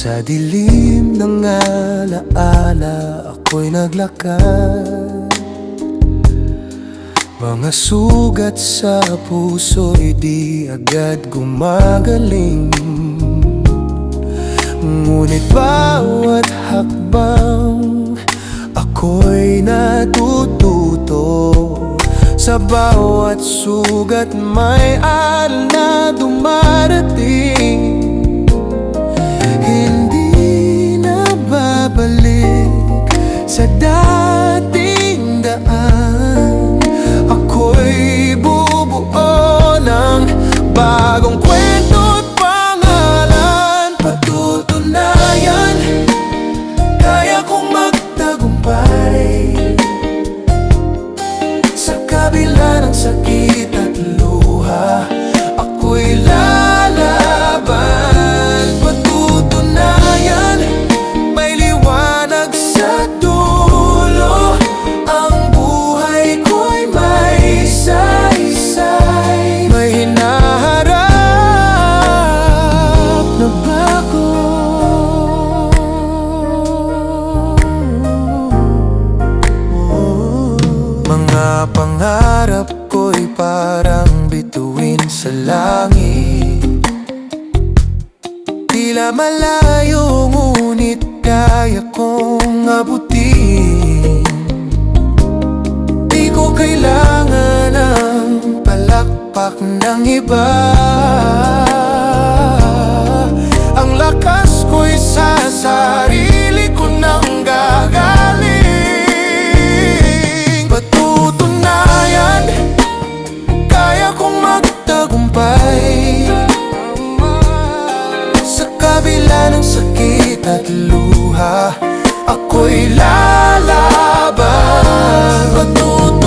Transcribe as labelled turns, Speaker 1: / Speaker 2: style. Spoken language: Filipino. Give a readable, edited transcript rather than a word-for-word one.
Speaker 1: Sa dilim ng alaala ako'y naglakad. Mga sugat sa puso'y di agad gumagaling. Ngunit bawat hakbang ako'y natututo. Sa bawat sugat may aral na dumarating. Hindi na babalik sa dating daan. Ako'y bubuo ng bagong kwento at pangalan. Patutunayan, kaya kong magtagumpay. Sa kabila ng sakit at luha, ako'y lalaban. Patutunayan, may liwanag sa dulo. Ang buhay ko'y may saysay. May hinaharap na bago. Mga pangarap ko'y parang bituin sa langit. Tila malayo ngunit kaya kong abutin. Di ko kailangan ng palakpak ng iba. Ang lakas ko'y sa sarili ko nang gagaling. Patutunayan, kaya kong magtagumpay. Sa kabila ng sakit at luha, ako'y lalaban. Patutunayan,